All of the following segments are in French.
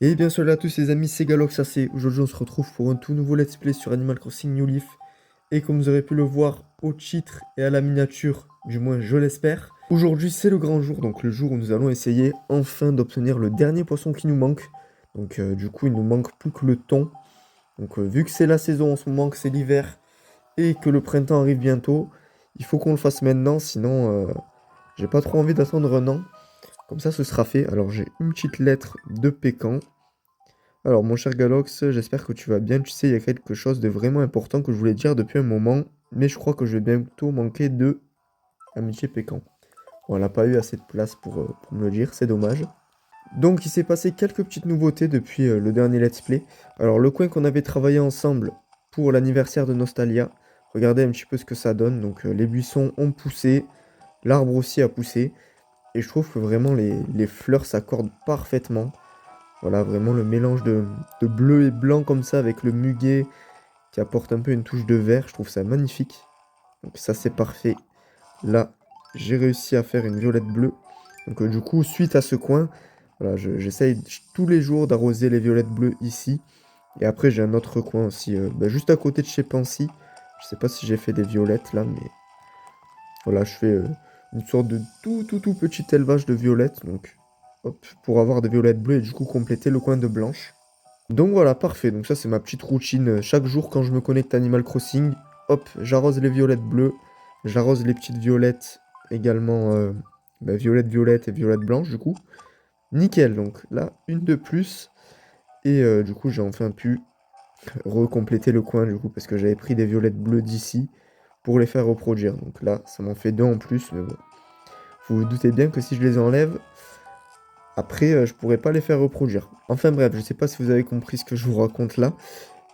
Et bien salut à tous les amis, c'est Galox AC. Aujourd'hui on se retrouve pour un tout nouveau let's play sur Animal Crossing New Leaf. Et comme vous aurez pu le voir au titre et à la miniature, du moins je l'espère, aujourd'hui c'est le grand jour, donc le jour où nous allons essayer enfin d'obtenir le dernier poisson qui nous manque. Donc du coup il nous manque plus que le thon. Donc vu que c'est la saison en ce moment, que c'est l'hiver et que le printemps arrive bientôt, il faut qu'on le fasse maintenant, sinon j'ai pas trop envie d'attendre un an. Comme ça ce sera fait. Alors j'ai une petite lettre de Pécan. Alors, mon cher Galox, j'espère que tu vas bien. Tu sais, il y a quelque chose de vraiment important que je voulais dire depuis un moment, mais je crois que je vais bientôt manquer de amitié Pécan. Bon, elle n'a pas eu assez de place pour me le dire, c'est dommage. Donc, il s'est passé quelques petites nouveautés depuis le dernier let's play. Alors, le coin qu'on avait travaillé ensemble pour l'anniversaire de Nostalia, regardez un petit peu ce que ça donne. Donc, les buissons ont poussé, l'arbre aussi a poussé, et je trouve que vraiment les fleurs s'accordent parfaitement. Voilà, vraiment le mélange de bleu et blanc comme ça avec le muguet qui apporte un peu une touche de vert. Je trouve ça magnifique. Donc ça, c'est parfait. Là, j'ai réussi à faire une violette bleue. Donc du coup, suite à ce coin, voilà, j'essaye tous les jours d'arroser les violettes bleues ici. Et après, j'ai un autre coin aussi, juste à côté de chez Pansy. Je sais pas si j'ai fait des violettes là, mais voilà, je fais une sorte de tout petit élevage de violettes. Donc, hop, pour avoir des violettes bleues et du coup compléter le coin de blanche. Donc voilà, parfait. Donc ça, c'est ma petite routine. Chaque jour, quand je me connecte à Animal Crossing, hop, j'arrose les violettes bleues. J'arrose les petites violettes également. Violette, violette et violette blanche, du coup. Nickel. Donc là, une de plus. Et du coup, j'ai enfin pu recompléter le coin, du coup, parce que j'avais pris des violettes bleues d'ici pour les faire reproduire. Donc là, ça m'en fait deux en plus. Mais bon, vous vous doutez bien que si je les enlève, après, je pourrais pas les faire reproduire. Enfin bref, je sais pas si vous avez compris ce que je vous raconte là.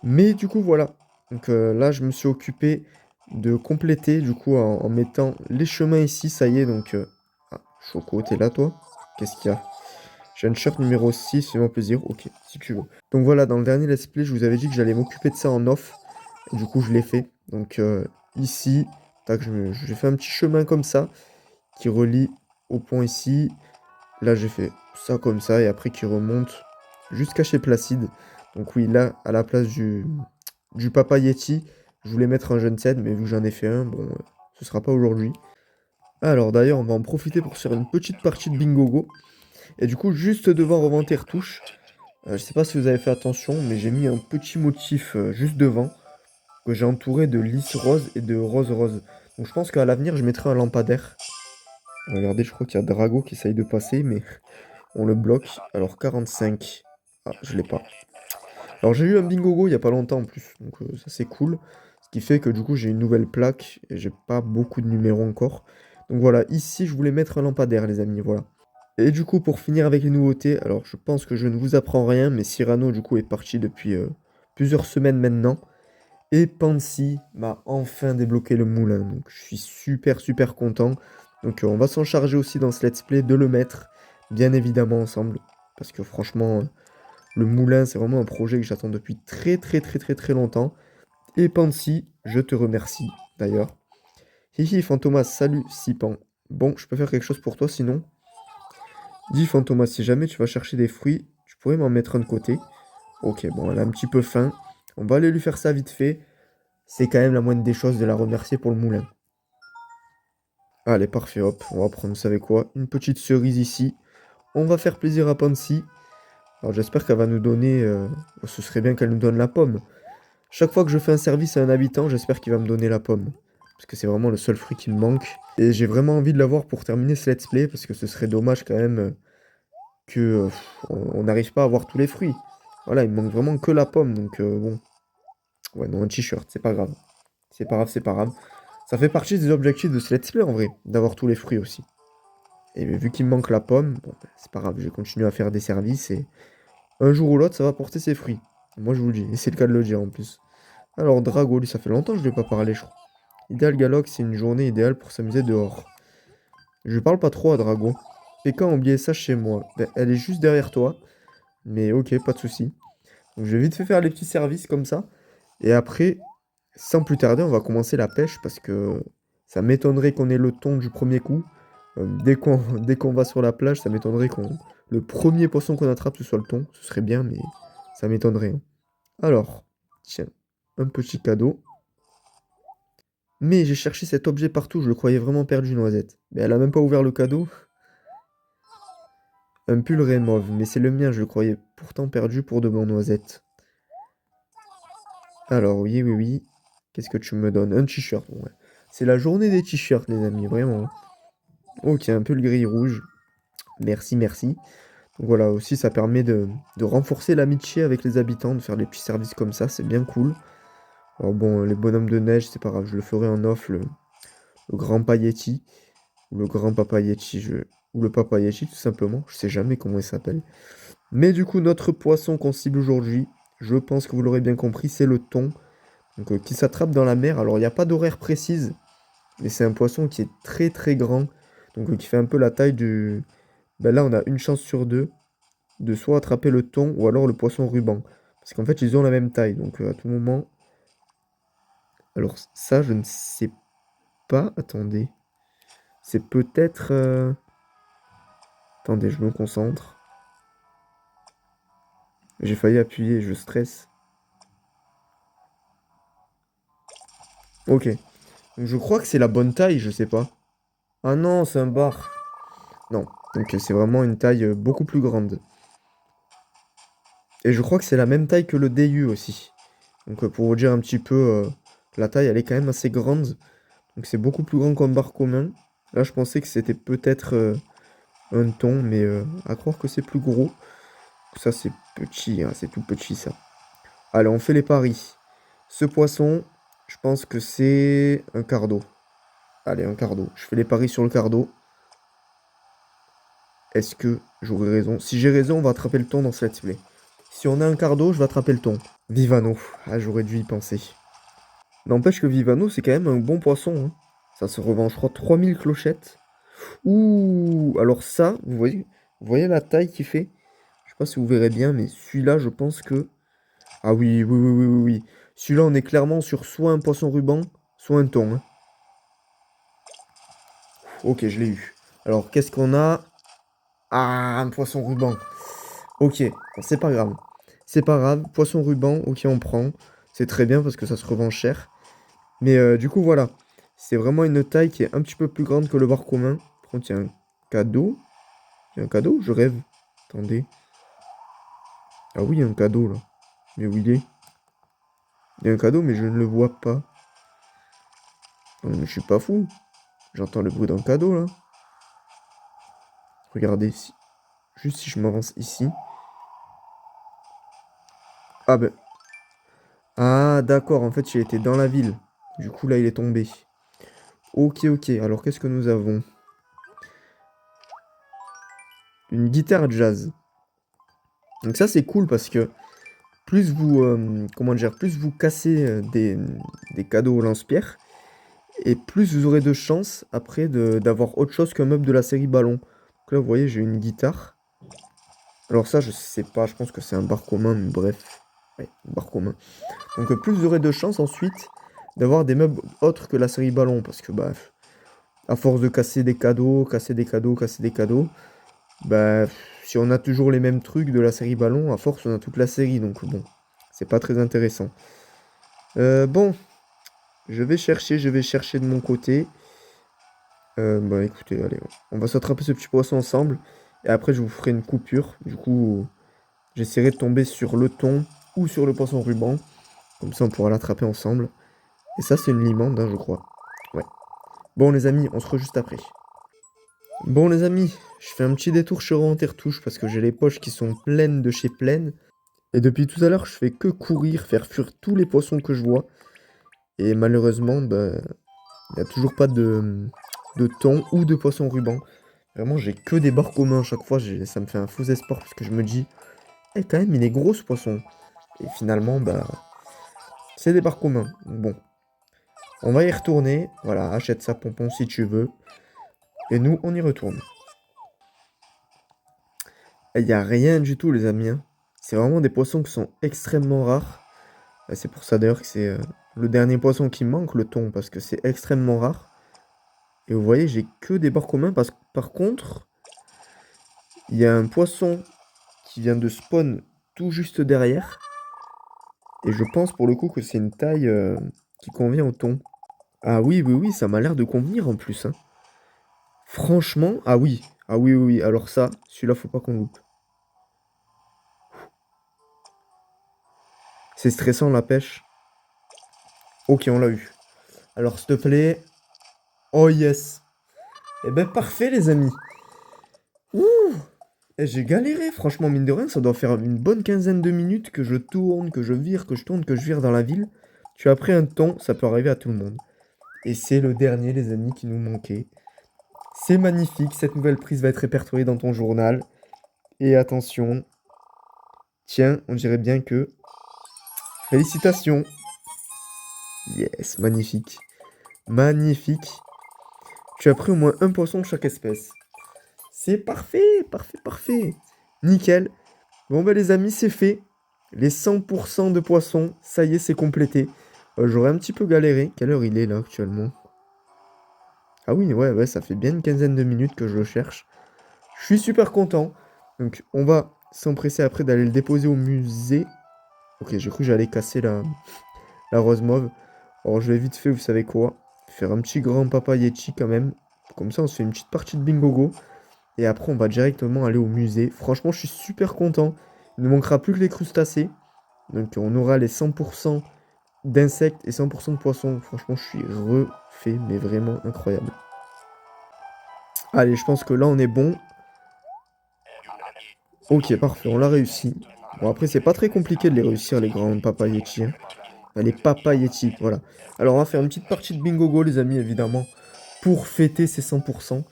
Mais du coup, voilà. Donc là, je me suis occupé de compléter, du coup, en mettant les chemins ici. Ça y est, donc... Ah, Choco, t'es là, toi? Qu'est-ce qu'il y a? J'ai un shirt numéro 6, fais-moi plaisir. Ok, si tu veux. Donc voilà, dans le dernier let's play, je vous avais dit que j'allais m'occuper de ça en off. Et du coup, je l'ai fait. Donc ici, tac, j'ai fait un petit chemin comme ça, qui relie au pont ici. Là, j'ai fait ça comme ça, et après qui remonte jusqu'à chez Placide. Donc oui, là, à la place du Papa Yeti, je voulais mettre un jeune cèdre, mais vu que j'en ai fait un, bon, ce sera pas aujourd'hui. Alors d'ailleurs, on va en profiter pour faire une petite partie de Bingogo. Et du coup, juste devant Reventer Retouche, je sais pas si vous avez fait attention, mais j'ai mis un petit motif juste devant, que j'ai entouré de lys rose et de rose rose. Donc je pense qu'à l'avenir, je mettrai un lampadaire. Regardez, je crois qu'il y a Drago qui essaye de passer, mais on le bloque. Alors 45. Ah, je l'ai pas. Alors j'ai eu un Bingogo il y a pas longtemps en plus, donc ça c'est cool. Ce qui fait que du coup j'ai une nouvelle plaque et j'ai pas beaucoup de numéros encore. Donc voilà, ici je voulais mettre un lampadaire les amis, voilà. Et du coup pour finir avec les nouveautés, alors je pense que je ne vous apprends rien, mais Cyrano du coup est parti depuis plusieurs semaines maintenant. Et Pansy m'a enfin débloqué le moulin, donc je suis super content. Donc on va s'en charger aussi dans ce let's play de le mettre, bien évidemment ensemble. Parce que franchement, le moulin, c'est vraiment un projet que j'attends depuis très longtemps. Et Pansy, je te remercie d'ailleurs. Hihi, Fantomas, salut, Sipan. Bon, je peux faire quelque chose pour toi sinon? Dis Fantomas, si jamais tu vas chercher des fruits, tu pourrais m'en mettre un de côté. Ok, bon, elle a un petit peu faim. On va aller lui faire ça vite fait. C'est quand même la moindre des choses de la remercier pour le moulin. Allez, parfait, hop, on va prendre, vous savez quoi? Une petite cerise ici. On va faire plaisir à Pansy. Alors j'espère qu'elle va nous donner... ce serait bien qu'elle nous donne la pomme. Chaque fois que je fais un service à un habitant, j'espère qu'il va me donner la pomme. Parce que c'est vraiment le seul fruit qui me manque. Et j'ai vraiment envie de l'avoir pour terminer ce let's play, parce que ce serait dommage quand même que on n'arrive pas à avoir tous les fruits. Voilà, il me manque vraiment que la pomme, donc bon. Ouais, non, un t-shirt, c'est pas grave. C'est pas grave, c'est pas grave. Ça fait partie des objectifs de ce let's play en vrai, d'avoir tous les fruits aussi. Et vu qu'il me manque la pomme, bon, bah, c'est pas grave, je vais continuer à faire des services et un jour ou l'autre, ça va porter ses fruits. Moi, je vous le dis, et c'est le cas de le dire en plus. Alors, Drago, lui, ça fait longtemps que je ne lui ai pas parlé, je crois. Idéal Galox, c'est une journée idéale pour s'amuser dehors. Je parle pas trop à Drago. Pékin a oublié ça chez moi. Ben, elle est juste derrière toi. Mais ok, pas de souci. Donc, je vais vite fait faire les petits services comme ça. Et après, sans plus tarder, on va commencer la pêche parce que ça m'étonnerait qu'on ait le thon du premier coup. Dès qu'on va sur la plage, ça m'étonnerait qu'on... Le premier poisson qu'on attrape, ce soit le thon. Ce serait bien, mais ça m'étonnerait, hein. Alors, tiens, un petit cadeau. Mais j'ai cherché cet objet partout, je le croyais vraiment perdu, Noisette. Mais elle a même pas ouvert le cadeau. Un pull raie mauve, mais c'est le mien, je le croyais pourtant perdu pour de bon, Noisette. Alors, oui, oui, oui. Qu'est-ce que tu me donnes? Un t-shirt, ouais. C'est la journée des t-shirts, les amis, vraiment. Ok, un pull gris-rouge. Merci, merci. Donc voilà, aussi, ça permet de renforcer l'amitié avec les habitants, de faire des petits services comme ça, c'est bien cool. Alors bon, les bonhommes de neige, c'est pas grave, je le ferai en off, le grand Pailletti, ou le grand Papa Yeti, ou le Papa Yeti, tout simplement. Je sais jamais comment il s'appelle. Mais du coup, notre poisson qu'on cible aujourd'hui, je pense que vous l'aurez bien compris, c'est le thon. Donc, qui s'attrape dans la mer. Alors, il n'y a pas d'horaire précise, mais c'est un poisson qui est très très grand. Donc, qui fait un peu la taille du... Ben là, on a une chance sur deux de soit attraper le thon ou alors le poisson ruban. Parce qu'en fait, ils ont la même taille. Donc, à tout moment... Alors, ça, je ne sais pas. Attendez. C'est peut-être... Attendez, je me concentre. J'ai failli appuyer, je stresse. Ok. Donc, je crois que c'est la bonne taille, je sais pas. Ah non, c'est un bar. Non. Donc, c'est vraiment une taille beaucoup plus grande. Et je crois que c'est la même taille que le DU aussi. Donc pour vous dire un petit peu, la taille elle est quand même assez grande. Donc c'est beaucoup plus grand qu'un bar commun. Là je pensais que c'était peut-être un thon, mais à croire que c'est plus gros. Ça c'est petit, hein, c'est tout petit ça. Allez, on fait les paris. Ce poisson, je pense que c'est un cardo. Allez, un cardo. Je fais les paris sur le cardo. Est-ce que j'aurai raison? Si j'ai raison, on va attraper le thon dans ce let's play. Si on a un cardo, je vais attraper le thon. Vivano. Ah, j'aurais dû y penser. N'empêche que Vivano, c'est quand même un bon poisson, hein. Ça se revend, je crois, 3000 clochettes. Ouh, alors ça, vous voyez la taille qu'il fait? Je sais pas si vous verrez bien, mais celui-là, je pense que... Ah oui, oui, oui, oui, oui, oui. Celui-là, on est clairement sur soit un poisson ruban, soit un thon, hein. Ok, je l'ai eu. Alors, qu'est-ce qu'on a? Ah, un poisson ruban. Ok, bon, c'est pas grave. C'est pas grave, poisson ruban, ok, on prend. C'est très bien parce que ça se revend cher. Mais du coup, voilà. C'est vraiment une taille qui est un petit peu plus grande que le bar commun. Par contre, il y a un cadeau. Il y a un cadeau? Je rêve. Attendez. Ah oui, il y a un cadeau, là. Mais où il est? Il y a un cadeau, mais je ne le vois pas. Non, mais je suis pas fou. J'entends le bruit d'un cadeau, là. Regardez, si... juste si je m'avance ici. Ah ben... Ah, d'accord, en fait, il était dans la ville. Du coup, là, il est tombé. Ok, ok. Alors, qu'est-ce que nous avons? Une guitare jazz. Donc ça, c'est cool parce que plus vous, comment dire, plus vous cassez des cadeaux au lance-pierre, et plus vous aurez de chances après d'avoir autre chose qu'un meuble de la série ballon. Donc là, vous voyez, j'ai une guitare. Alors ça, je sais pas, je pense que c'est un bar commun, mais bref. Ouais, bar commun. Donc plus vous aurez de chances ensuite d'avoir des meubles autres que la série ballon, parce que bah, à force de casser des cadeaux, casser des cadeaux, casser des cadeaux, bah, si on a toujours les mêmes trucs de la série ballon, à force on a toute la série, donc bon, c'est pas très intéressant. Bon, je vais chercher de mon côté. Bah écoutez, allez, on va s'attraper ce petit poisson ensemble. Et après, je vous ferai une coupure. Du coup, j'essaierai de tomber sur le thon ou sur le poisson ruban. Comme ça, on pourra l'attraper ensemble. Et ça, c'est une limande, hein, je crois. Ouais. Bon, les amis, on se retrouve juste après. Bon, les amis, je fais un petit détour chez Revends-Tes-Retouches parce que j'ai les poches qui sont pleines de chez pleines. Et depuis tout à l'heure, je fais que courir, faire fuir tous les poissons que je vois. Et malheureusement, bah, il n'y a toujours pas de thon ou de poisson ruban. Vraiment, j'ai que des barres communs à chaque fois. Ça me fait un faux espoir parce que je me dis, eh, quand même, il est gros ce poisson. Et finalement, bah, c'est des barres communs. Donc bon, on va y retourner. Voilà, achète ça, Pompon, si tu veux. Et nous, on y retourne. Il n'y a rien du tout, les amis, hein. C'est vraiment des poissons qui sont extrêmement rares. C'est pour ça d'ailleurs que c'est le dernier poisson qui manque, le thon, parce que c'est extrêmement rare. Et vous voyez, j'ai que des bords communs parce que par contre, il y a un poisson qui vient de spawn tout juste derrière. Et je pense pour le coup que c'est une taille qui convient au thon. Ah oui, oui, oui, ça m'a l'air de convenir en plus, hein. Franchement, ah oui. Ah oui, oui, oui. Alors ça, celui-là, faut pas qu'on loupe. C'est stressant la pêche. Ok, on l'a eu. Alors, s'il te plaît. Oh yes. Eh ben parfait les amis. Ouh. Eh, j'ai galéré, franchement, mine de rien, ça doit faire une bonne quinzaine de minutes que je tourne, que je vire, que je tourne, que je vire dans la ville. Tu as pris un thon, ça peut arriver à tout le monde. Et c'est le dernier, les amis, qui nous manquait. C'est magnifique, cette nouvelle prise va être répertoriée dans ton journal. Et attention, tiens, on dirait bien que... Félicitations. Yes, magnifique. Magnifique. Tu as pris au moins un poisson de chaque espèce. C'est parfait, parfait, parfait. Nickel. Bon bah les amis, c'est fait. Les 100% de poissons, ça y est, c'est complété. J'aurais un petit peu galéré. Quelle heure il est là actuellement? Ah oui, ouais, ouais, ça fait bien une quinzaine de minutes que je le cherche. Je suis super content. Donc on va s'empresser après d'aller le déposer au musée. Ok, j'ai cru que j'allais casser la rose mauve. Alors je vais vite fait, vous savez quoi? Faire un petit grand papa Yeti quand même. Comme ça, on se fait une petite partie de bingo. Et après, on va directement aller au musée. Franchement, je suis super content. Il ne manquera plus que les crustacés. Donc, on aura les 100% d'insectes et 100% de poissons. Franchement, je suis refait, mais vraiment incroyable. Allez, je pense que là, on est bon. Ok, parfait, on l'a réussi. Bon, après, c'est pas très compliqué de les réussir, les grands papa Yeti, hein. Enfin, les papa Yeti, voilà. Alors, on va faire une petite partie de bingo, les amis, évidemment, pour fêter ces 100%.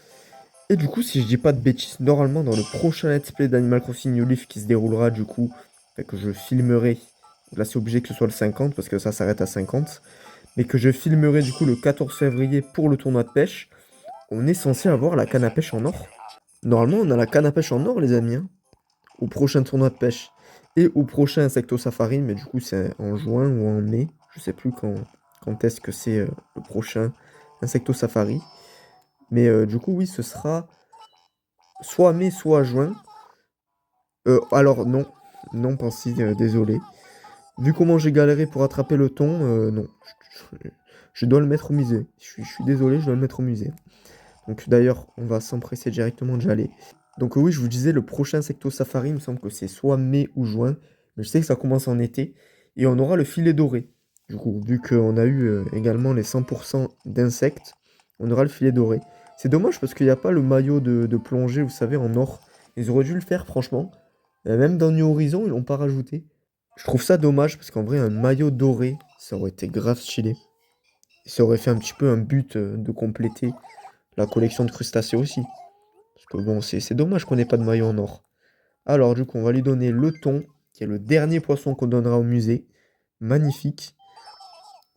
Et du coup, si je dis pas de bêtises, normalement dans le prochain let's play d'Animal Crossing New Leaf qui se déroulera du coup, enfin, que je filmerai, là c'est obligé que ce soit le 50 parce que ça s'arrête à 50, mais que je filmerai du coup le 14 février pour le tournoi de pêche, on est censé avoir la canne à pêche en or. Normalement on a la canne à pêche en or les amis, hein, au prochain tournoi de pêche et au prochain Insecto Safari, mais du coup c'est en juin ou en mai, je sais plus quand est-ce que c'est le prochain Insecto Safari. Mais du coup oui ce sera soit mai, soit juin. Alors non, non Pansy, désolé. Vu comment j'ai galéré pour attraper le thon, non. Je dois le mettre au musée. Je suis désolé, je dois le mettre au musée. Donc d'ailleurs, on va s'empresser directement d'y aller. Donc oui, je vous disais, le prochain Secto Safari, il me semble que c'est soit mai ou juin. Mais je sais que ça commence en été. Et on aura le filet doré. Du coup, vu qu'on a eu également les 100% d'insectes, on aura le filet doré. C'est dommage parce qu'il n'y a pas le maillot de plongée, vous savez, en or. Ils auraient dû le faire, franchement. Même dans New Horizon, ils l'ont pas rajouté. Je trouve ça dommage parce qu'en vrai, un maillot doré, ça aurait été grave stylé. Et ça aurait fait un petit peu un but de compléter la collection de crustacés aussi. Parce que bon, c'est dommage qu'on n'ait pas de maillot en or. Alors, du coup, on va lui donner le thon, qui est le dernier poisson qu'on donnera au musée. Magnifique.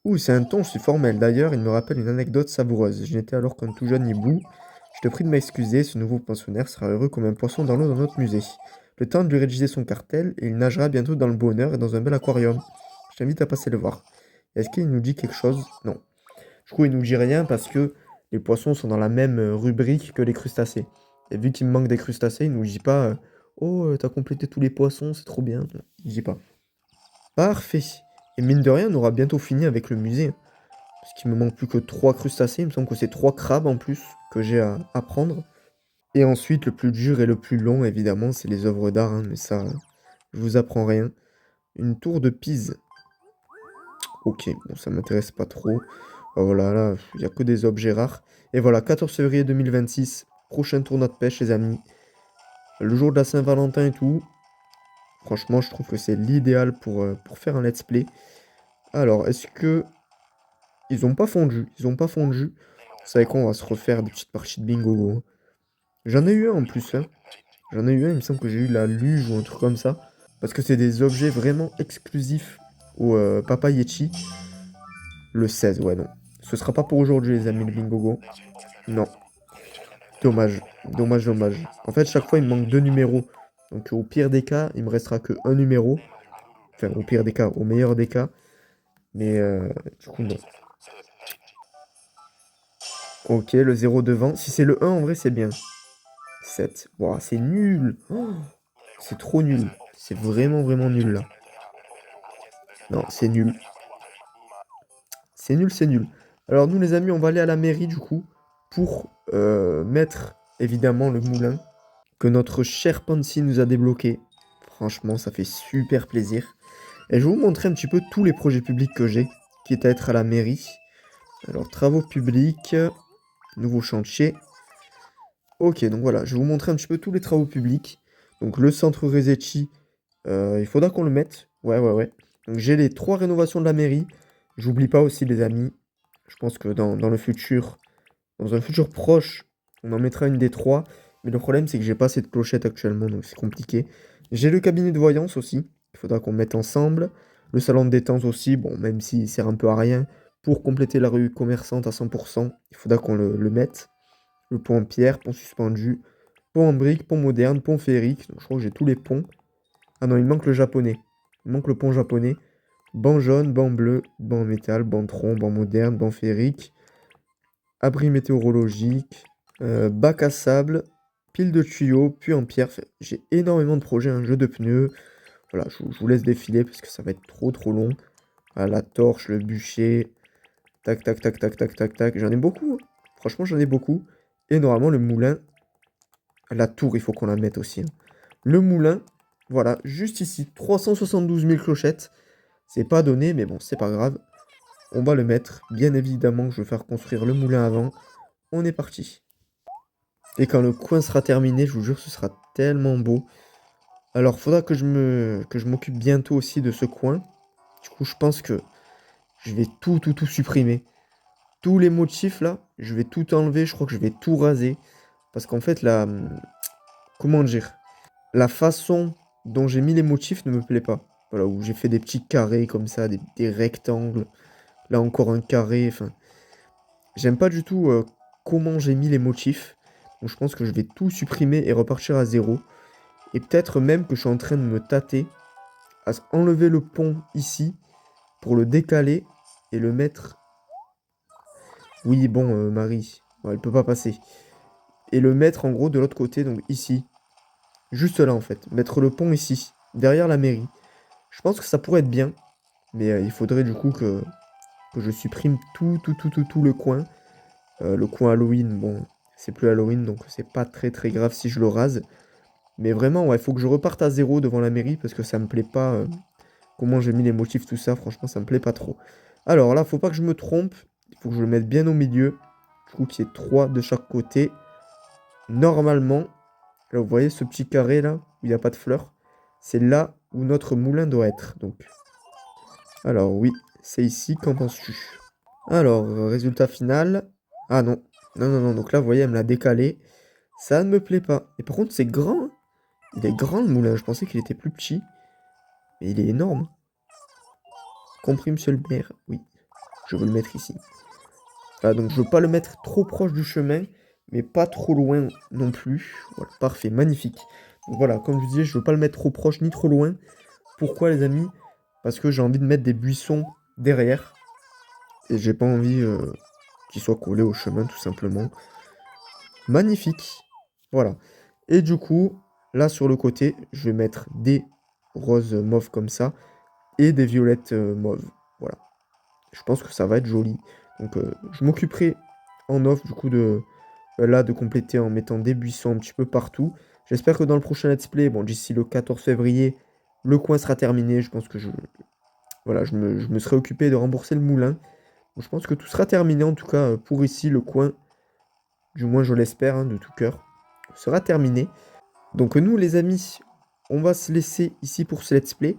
Ouh, c'est un thon, c'est formel. D'ailleurs, il me rappelle une anecdote savoureuse. Je n'étais alors qu'un tout jeune hibou. Je te prie de m'excuser, ce nouveau pensionnaire sera heureux comme un poisson dans l'eau dans notre musée. Le temps de lui rédiger son cartel, et il nagera bientôt dans le bonheur et dans un bel aquarium. Je t'invite à passer le voir. Est-ce qu'il nous dit quelque chose? Non. Du coup, il nous dit rien parce que les poissons sont dans la même rubrique que les crustacés. Et vu qu'il me manque des crustacés, il nous dit pas oh, t'as complété tous les poissons, c'est trop bien. Non, il dit pas. Parfait. Et mine de rien, on aura bientôt fini avec le musée. Parce qu'il me manque plus que 3 crustacés. Il me semble que c'est 3 crabes en plus que j'ai à prendre. Et ensuite, le plus dur et le plus long, évidemment, c'est les œuvres d'art, hein, mais ça, je vous apprends rien. Une tour de Pise. Ok, bon, ça m'intéresse pas trop. Oh, voilà, là, il n'y a que des objets rares. Et voilà, 14 février 2026, prochain tournoi de pêche, les amis. Le jour de la Saint-Valentin et tout. Franchement, je trouve que c'est l'idéal pour faire un let's play. Alors, est-ce que... Ils ont pas fondu. Ils ont pas fondu. Vous savez quoi, on va se refaire des petites parties de bingo, hein. J'en ai eu un en plus, hein. J'en ai eu un, il me semble que j'ai eu la luge ou un truc comme ça. Parce que c'est des objets vraiment exclusifs au Papa Yeti. Le 16, ouais, non. Ce sera pas pour aujourd'hui, les amis, le bingo. Non. Dommage. Dommage, dommage. En fait, chaque fois, il me manque 2 numéros. Donc, au pire des cas, il me restera que un numéro. Enfin, au pire des cas, au meilleur des cas. Mais, du coup, non. Ok, le 0 devant. Si c'est le 1, en vrai, c'est bien. 7. Wow, c'est nul. Oh, c'est trop nul. C'est vraiment, vraiment nul, là. Non, c'est nul. C'est nul, c'est nul. Alors, nous, les amis, on va aller à la mairie, du coup, pour mettre, évidemment, le moulin que notre cher Pansy nous a débloqué. Franchement, ça fait super plaisir. Et je vais vous montrer un petit peu tous les projets publics que j'ai, qui est à être à la mairie. Alors, travaux publics, nouveau chantier. Ok, donc voilà, je vais vous montrer un petit peu tous les travaux publics. Donc, le centre Resetti, il faudra qu'on le mette. Ouais, ouais, ouais. Donc, j'ai les 3 rénovations de la mairie. J'oublie pas aussi, les amis. Je pense que dans le futur, dans un futur proche, on en mettra une des 3. Mais le problème, c'est que j'ai pas assez de clochettes actuellement, donc c'est compliqué. J'ai le cabinet de voyance aussi. Il faudra qu'on mette ensemble. Le salon de détente aussi, bon, même s'il sert un peu à rien. Pour compléter la rue commerçante à 100%, il faudra qu'on le mette. Le pont en pierre, pont suspendu, pont en briques, pont moderne, pont féerique. Donc je crois que j'ai tous les ponts. Ah non, il manque le japonais. Il manque le pont japonais. Banc jaune, banc bleu, banc en métal, banc tronc, banc moderne, banc féerique, abri météorologique, bac à sable, pile de tuyaux, puis en pierre. J'ai énormément de projets, un jeu de pneus. Voilà, je vous laisse défiler parce que ça va être trop trop long. Ah, la torche, le bûcher. Tac, tac, tac, tac, tac, tac, tac. J'en ai beaucoup, hein. Franchement, j'en ai beaucoup. Et normalement, le moulin, la tour, il faut qu'on la mette aussi, hein. Le moulin, voilà, juste ici, 372 000 clochettes. C'est pas donné, mais bon, c'est pas grave. On va le mettre. Bien évidemment que je vais faire construire le moulin avant. On est parti. Et quand le coin sera terminé, je vous jure, ce sera tellement beau. Alors, faudra que je m'occupe bientôt aussi de ce coin. Du coup, je pense que je vais tout supprimer. Tous les motifs, là, je vais tout enlever. Je crois que je vais tout raser. Parce qu'en fait, comment dire? La façon dont j'ai mis les motifs ne me plaît pas. Voilà, où j'ai fait des petits carrés comme ça, des rectangles. Là encore un carré. Enfin, j'aime pas du tout comment j'ai mis les motifs. Donc je pense que je vais tout supprimer et repartir à zéro. Et peut-être même que je suis en train de me tâter à enlever le pont ici pour le décaler et le mettre... Oui, bon, Marie, ouais, elle peut pas passer. Et le mettre en gros de l'autre côté, donc ici. Juste là en fait. Mettre le pont ici, derrière la mairie. Je pense que ça pourrait être bien. Mais il faudrait du coup que je supprime tout le coin. Le coin Halloween, bon, c'est plus Halloween, donc c'est pas très grave si je le rase. Mais vraiment, ouais, faut que je reparte à zéro devant la mairie parce que ça me plaît pas. Comment j'ai mis les motifs, tout ça, franchement, ça me plaît pas trop. Alors là, faut pas que je me trompe. Il faut que je le mette bien au milieu. Du coup, qu'il y ait 3 de chaque côté. Normalement, là, vous voyez ce petit carré là, où il n'y a pas de fleurs. C'est là où notre moulin doit être. Donc, alors oui, c'est ici. Qu'en penses-tu? Alors, résultat final. Ah non. Non. Donc là, vous voyez, elle me l'a décalé. Ça ne me plaît pas. Et par contre, c'est grand, hein. Il est grand le moulin. Je pensais qu'il était plus petit. Mais il est énorme. Compris, monsieur le maire? Oui. Je veux le mettre ici. Voilà, donc je veux pas le mettre trop proche du chemin, mais pas trop loin non plus. Voilà, parfait, magnifique. Donc voilà, comme je vous disais, je veux pas le mettre trop proche ni trop loin. Pourquoi, les amis? Parce que j'ai envie de mettre des buissons derrière. Et j'ai pas envie qu'ils soient collés au chemin, tout simplement. Magnifique. Voilà. Et du coup, là sur le côté, je vais mettre des roses mauves comme ça et des violettes mauves. Voilà. Je pense que ça va être joli. Donc je m'occuperai en off du coup de compléter en mettant des buissons un petit peu partout. J'espère que dans le prochain let's play, bon d'ici le 14 février, le coin sera terminé. Je pense que voilà, je me serai occupé de rembourser le moulin. Donc, je pense que tout sera terminé en tout cas pour ici le coin. Du moins je l'espère hein, de tout cœur. Sera terminé. Donc nous les amis, on va se laisser ici pour ce let's play.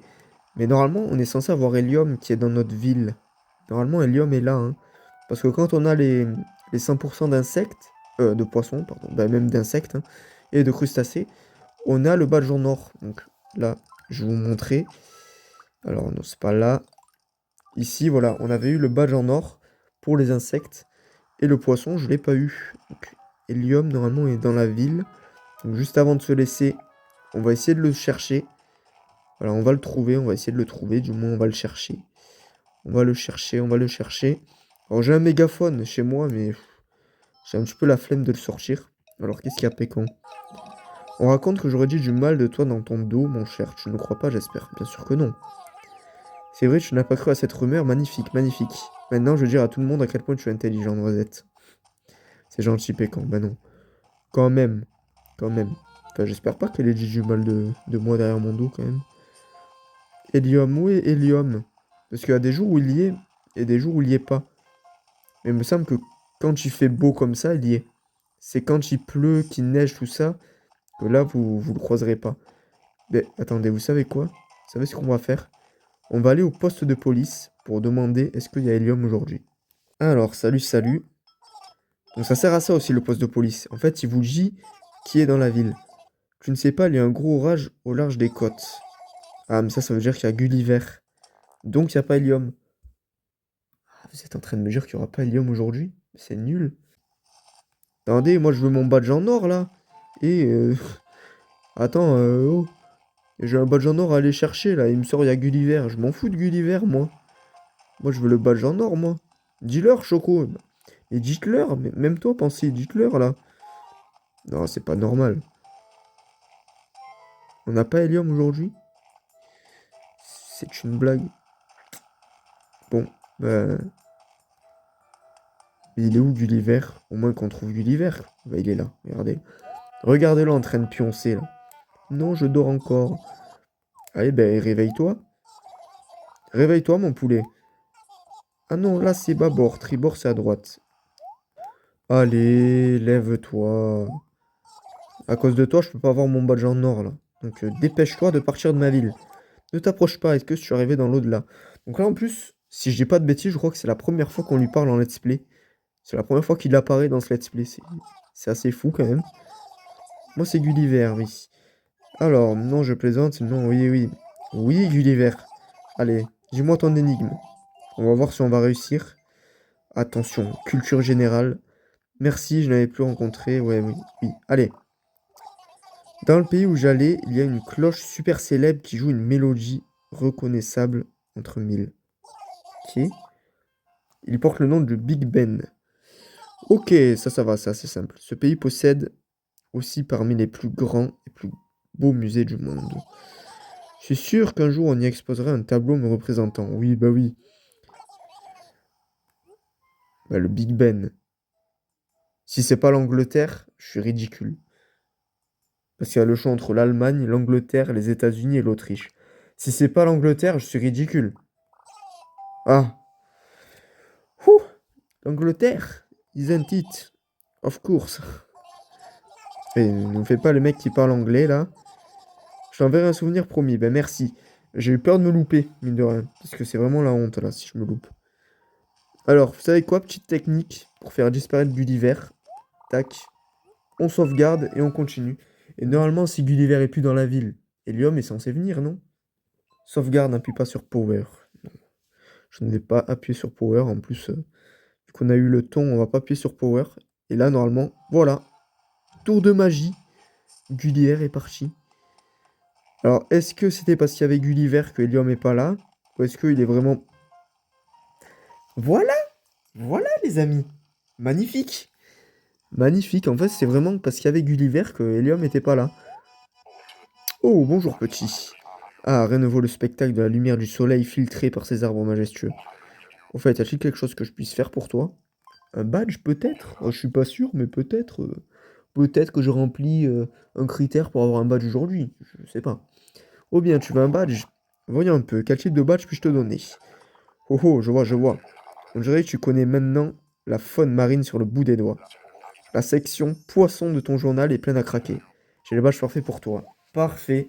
Mais normalement on est censé avoir Helium qui est dans notre ville. Normalement Helium est là, hein. Parce que quand on a les 100% d'insectes, de poissons, pardon, bah, même d'insectes, hein, et de crustacés, on a le badge en or. Donc là, je vais vous montrer. Alors non, c'est pas là. Ici, voilà, on avait eu le badge en or pour les insectes. Et le poisson, je l'ai pas eu. Donc Helium, normalement, est dans la ville. Donc juste avant de se laisser, on va essayer de le chercher. Voilà, on va le trouver, on va essayer de le trouver. Du moins, on va le chercher. On va le chercher. Alors j'ai un mégaphone chez moi, mais J'ai un petit peu la flemme de le sortir. Alors, qu'est-ce qu'il y a, Pécon? On raconte que j'aurais dit du mal de toi dans ton dos, mon cher. Tu ne crois pas, j'espère. Bien sûr que non. C'est vrai, tu n'as pas cru à cette rumeur. Magnifique, magnifique. Maintenant, je veux dire à tout le monde à quel point tu es intelligent, Noisette. C'est gentil, Pécon. Ben non. Quand même. Quand même. Enfin, j'espère pas qu'elle ait dit du mal de moi derrière mon dos, quand même. Hélium, où est Hélium? Parce qu'il y a des jours où il y est, et des jours où il y est pas. Mais il me semble que quand il fait beau comme ça, il y est. C'est quand il pleut, qu'il neige, tout ça, que là, vous le croiserez pas. Mais attendez, vous savez quoi? Vous savez ce qu'on va faire? On va aller au poste de police pour demander est-ce qu'il y a Hélium aujourd'hui. Alors, salut, salut. Donc ça sert à ça aussi le poste de police. En fait, il vous dit qui est dans la ville. Tu ne sais pas, il y a un gros orage au large des côtes. Ah, mais ça veut dire qu'il y a Gulliver. Donc il n'y a pas Hélium. Ah, vous êtes en train de me dire qu'il n'y aura pas Hélium aujourd'hui? C'est nul. Attendez, moi je veux mon badge en or là. Et attends, oh. J'ai un badge en or à aller chercher là. Il me sort, il y a Gulliver. Je m'en fous de Gulliver, moi. Moi je veux le badge en or, moi. Dis-leur, Choco. Et dites-leur, même toi, pensez, dites-leur là. Non, c'est pas normal. On n'a pas Hélium aujourd'hui? C'est une blague. Bon, bah. Il est où Gulliver? Au moins qu'on trouve Gulliver. Bah, il est là, regardez. Regardez-le en train de pioncer là. Non, je dors encore. Allez, ben réveille-toi. Réveille-toi, mon poulet. Ah non, là c'est bâbord, tribord c'est à droite. Allez, lève-toi. À cause de toi, je peux pas avoir mon badge en or là. Donc dépêche-toi de partir de ma ville. Ne t'approche pas, est-ce que je suis arrivé dans l'au-delà? Donc là en plus, si je dis pas de bêtises, je crois que c'est la première fois qu'on lui parle en let's play. C'est la première fois qu'il apparaît dans ce let's play. C'est assez fou quand même. Moi c'est Gulliver, oui. Alors, non, je plaisante. Non, oui, oui. Oui, Gulliver. Allez, dis-moi ton énigme. On va voir si on va réussir. Attention, culture générale. Merci, je n'avais plus rencontré. Ouais, oui, oui. Allez. Dans le pays où j'allais, il y a une cloche super célèbre qui joue une mélodie reconnaissable entre mille. Ok. Il porte le nom de Big Ben. Ok, ça va, c'est assez simple. Ce pays possède aussi parmi les plus grands et plus beaux musées du monde. Je suis sûr qu'un jour on y exposerait un tableau me représentant. Oui, bah oui. Bah, le Big Ben. Si c'est pas l'Angleterre, je suis ridicule. Parce qu'il y a le choix entre l'Allemagne, l'Angleterre, les États-Unis et l'Autriche. Si c'est pas l'Angleterre, je suis ridicule. Ah. Ouh. L'Angleterre, isn't it? Of course. Et ne fais pas le mec qui parle anglais là. Je t'enverrai un souvenir promis. Ben merci. J'ai eu peur de me louper, mine de rien. Parce que c'est vraiment la honte là si je me loupe. Alors, vous savez quoi? Petite technique pour faire disparaître Gulliver. Tac. On sauvegarde et on continue. Et normalement, si Gulliver est plus dans la ville, Helium est censé venir, non? Sauvegarde, n'appuie pas sur Power. Non, je ne vais pas appuyer sur Power. En plus, vu qu'on a eu le ton, on va pas appuyer sur Power. Et là, normalement, voilà. Tour de magie. Gulliver est parti. Alors, est-ce que c'était parce qu'il y avait Gulliver que Helium est pas là? Ou est-ce qu'il est vraiment... Voilà! Voilà, les amis! Magnifique! Magnifique. En fait, c'est vraiment parce qu'il y avait Gulliver que Helium n'était pas là. Oh, bonjour, petit. Ah, rien ne vaut le spectacle de la lumière du soleil filtrée par ces arbres majestueux. Au fait, y a-t-il quelque chose que je puisse faire pour toi? Un badge, peut-être? Je suis pas sûr, mais peut-être. Peut-être que je remplis un critère pour avoir un badge aujourd'hui. Je sais pas. Oh bien, tu veux un badge? Voyons un peu, quel type de badge puis-je te donner? Oh oh, je vois, je vois. On dirait que tu connais maintenant la faune marine sur le bout des doigts. La section poisson de ton journal est pleine à craquer. J'ai le badge parfait pour toi. Parfait.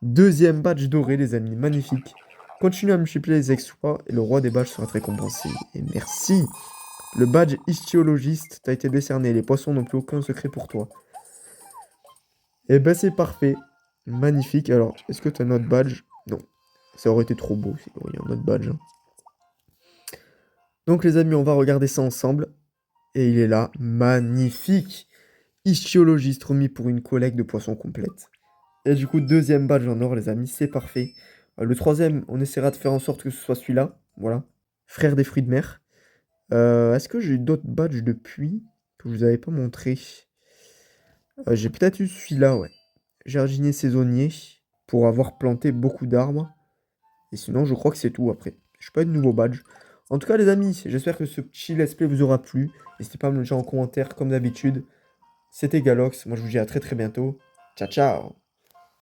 Deuxième badge doré, les amis. Magnifique. Continue à multiplier les exploits et le roi des badges sera récompensé. Et merci. Le badge ichthyologiste t'a été décerné. Les poissons n'ont plus aucun secret pour toi. Eh ben, c'est parfait. Magnifique. Alors, est-ce que tu as un autre badge? Non. Ça aurait été trop beau s'il y avait un autre badge, hein. Donc, les amis, on va regarder ça ensemble. Et il est là. Magnifique. Ichthyologiste remis pour une collecte de poissons complète. Et du coup, deuxième badge en or, les amis, c'est parfait. Le troisième, on essaiera de faire en sorte que ce soit celui-là. Voilà. Frère des fruits de mer. Est-ce que j'ai eu d'autres badges depuis que je vous avais pas montré. J'ai peut-être eu celui-là, ouais. Jardinier saisonnier pour avoir planté beaucoup d'arbres. Et sinon, je crois que c'est tout après. Je n'ai pas eu de nouveau badge. En tout cas, les amis, j'espère que ce petit let's play vous aura plu. N'hésitez pas à me le dire en commentaire comme d'habitude. C'était Galox. Moi, je vous dis à très très bientôt. Ciao, ciao!